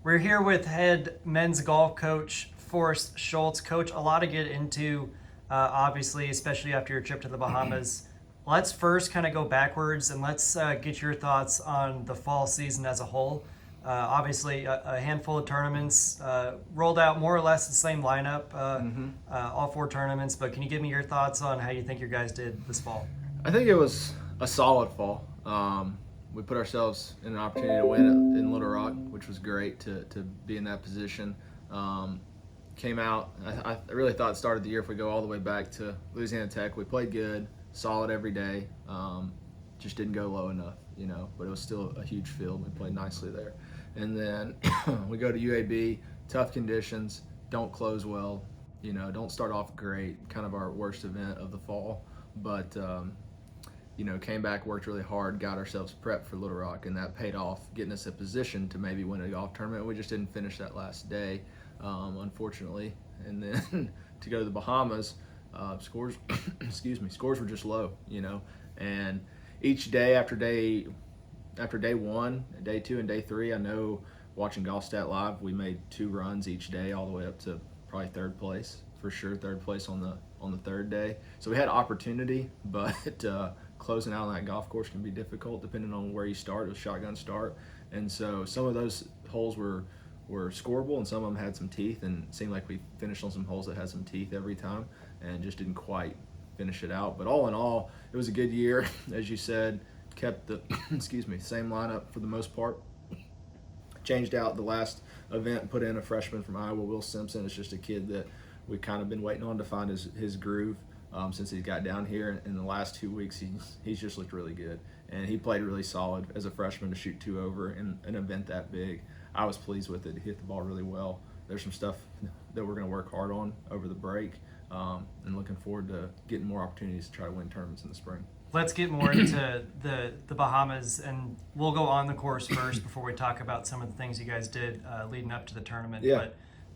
We're here with head men's golf coach Forrest Shultz. Coach, a lot to get into, obviously, especially after your trip to the Bahamas. Let's first kind of go backwards and let's get your thoughts on the fall season as a whole. Obviously, a handful of tournaments rolled out more or less the same lineup, all four tournaments. But can you give me your thoughts on how you think your guys did this fall? I think it was a solid fall. We put ourselves in an opportunity to win in Little Rock, which was great to be in that position. Came out, I really thought started the year, if we go all the way back to Louisiana Tech, we played good, solid every day, just didn't go low enough, but it was still a huge field. We played nicely there. And then we go to UAB, tough conditions, don't close well, don't start off great, kind of our worst event of the fall. But came back, worked really hard, got ourselves prepped for Little Rock, and that paid off, getting us a position to maybe win a golf tournament. We just didn't finish that last day, unfortunately. And then to go to the Bahamas, scores, scores were just low, And each day after day one, day two, and day three, I know watching Golf Stat Live, we made 2 runs each day, all the way up to probably third place for sure. Third place on the third day. So we had opportunity, but closing out on that golf course can be difficult depending on where you start. It was shotgun start, and so some of those holes were scoreable, and some of them had some teeth, and it seemed like we finished on some holes that had some teeth every time, and just didn't quite finish it out. But all in all, it was a good year, as you said. Kept the same lineup for the most part. Changed out the last event, put in a freshman from Iowa, Will Simpson. It's just a kid that we've kind of been waiting on to find his groove since he got down here. In the last 2 weeks, he's just looked really good. And he played really solid as a freshman to shoot 2 over in an event that big. I was pleased with it. He hit the ball really well. There's some stuff that we're going to work hard on over the break, and looking forward to getting more opportunities to try to win tournaments in the spring. Let's get more into the Bahamas, and we'll go on the course first before we talk about some of the things you guys did leading up to the tournament. Yeah.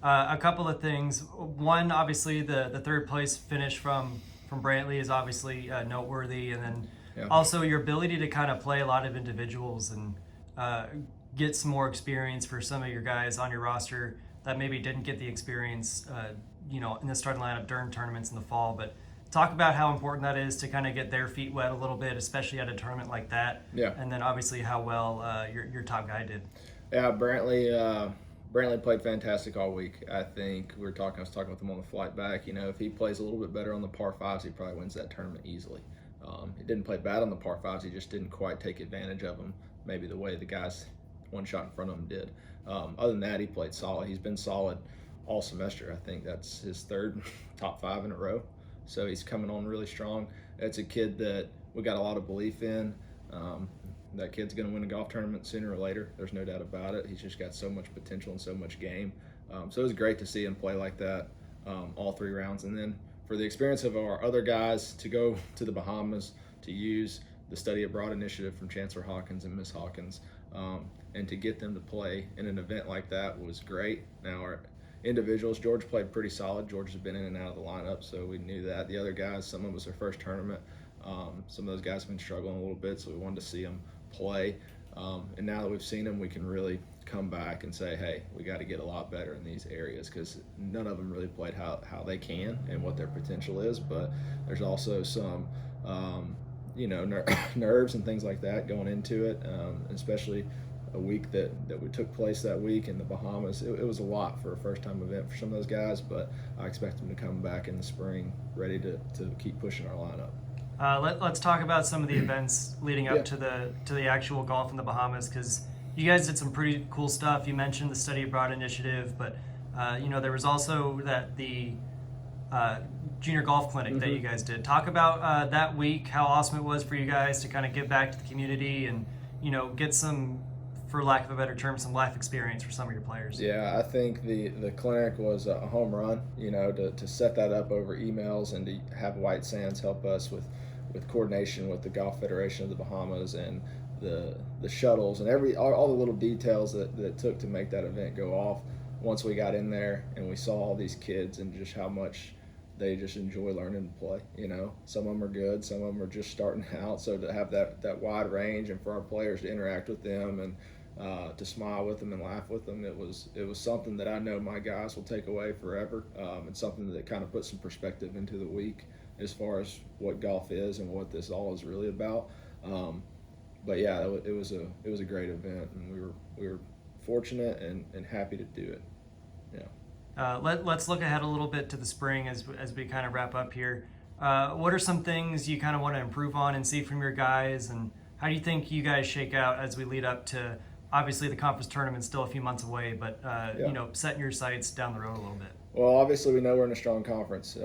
But a couple of things. One, obviously, the third place finish from Brantley is obviously noteworthy, and then also your ability to kind of play a lot of individuals and get some more experience for some of your guys on your roster that maybe didn't get the experience, in the starting lineup during tournaments in the fall. But talk about how important that is to kind of get their feet wet a little bit, especially at a tournament like that. Yeah. And then obviously how well your top guy did. Yeah, Brantley played fantastic all week. I think I was talking with him on the flight back. If he plays a little bit better on the par fives, he probably wins that tournament easily. He didn't play bad on the par fives. He just didn't quite take advantage of them, maybe the way the guys one shot in front of him did. Other than that, he played solid. He's been solid all semester. I think that's his third top 5 in a row. So he's coming on really strong. It's a kid that we got a lot of belief in. That kid's going to win a golf tournament sooner or later. There's no doubt about it. He's just got so much potential and so much game. So it was great to see him play like that all 3 rounds. And then for the experience of our other guys to go to the Bahamas, to use the Study Abroad initiative from Chancellor Hawkins and Miss Hawkins, and to get them to play in an event like that was great. Now, our individuals, George played pretty solid. George has been in and out of the lineup, so we knew that. The other guys, some of it was their first tournament. Some of those guys have been struggling a little bit, so we wanted to see them play. And now that we've seen them, we can really come back and say, hey, we got to get a lot better in these areas, because none of them really played how they can and what their potential is. But there's also some, nerves and things like that going into it, especially a week that we took place that week in the Bahamas. It was a lot for a first-time event for some of those guys, but I expect them to come back in the spring ready to keep pushing our lineup. Let's talk about some of the events leading up to the actual golf in the Bahamas, because you guys did some pretty cool stuff. You mentioned the Study Abroad initiative, but there was also the junior golf clinic that you guys did. Talk about that week, how awesome it was for you guys to kind of give back to the community and get some, for lack of a better term, some life experience for some of your players. Yeah, I think the clinic was a home run, to set that up over emails and to have White Sands help us with coordination with the Golf Federation of the Bahamas and the shuttles and all the little details that it took to make that event go off. Once we got in there and we saw all these kids and just how much they just enjoy learning to play. Some of them are good, some of them are just starting out. So to have that wide range and for our players to interact with them and to smile with them and laugh with them. It was something that I know my guys will take away forever, and something that kind of puts some perspective into the week as far as what golf is and what this all is really about. But yeah, it was a great event, and we were fortunate and happy to do it. Yeah. Let's look ahead a little bit to the spring as we kind of wrap up here. What are some things you kind of want to improve on and see from your guys, and how do you think you guys shake out as we lead up to, obviously the conference tournament's still a few months away, but setting your sights down the road a little bit? Well, obviously we know we're in a strong conference.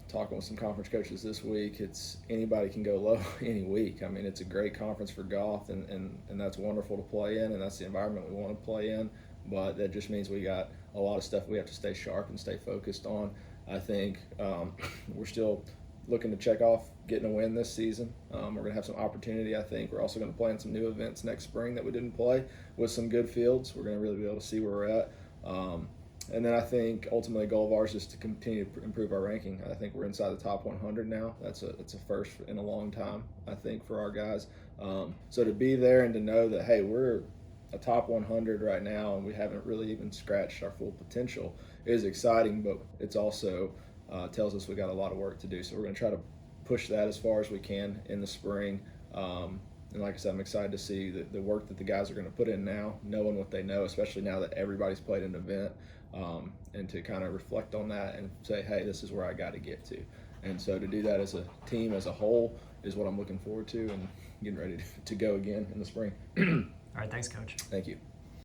Talking with some conference coaches this week, it's anybody can go low any week. I mean, it's a great conference for golf, and that's wonderful to play in, and that's the environment we want to play in. But that just means we got a lot of stuff we have to stay sharp and stay focused on. I think we're still looking to check off getting a win this season. We're going to have some opportunity, I think. We're also going to play in some new events next spring that we didn't play with some good fields. We're going to really be able to see where we're at. And then I think ultimately a goal of ours is to continue to improve our ranking. I think we're inside the top 100 now. It's a first in a long time, I think, for our guys. So to be there and to know that, hey, we're a top 100 right now and we haven't really even scratched our full potential is exciting, but it's also tells us we got a lot of work to do. So we're going to try to push that as far as we can in the spring. And like I said, I'm excited to see the work that the guys are going to put in now, knowing what they know, especially now that everybody's played an event, and to kind of reflect on that and say, hey, this is where I got to get to. And so to do that as a team, as a whole, is what I'm looking forward to and getting ready to go again in the spring. All right, thanks, Coach. Thank you.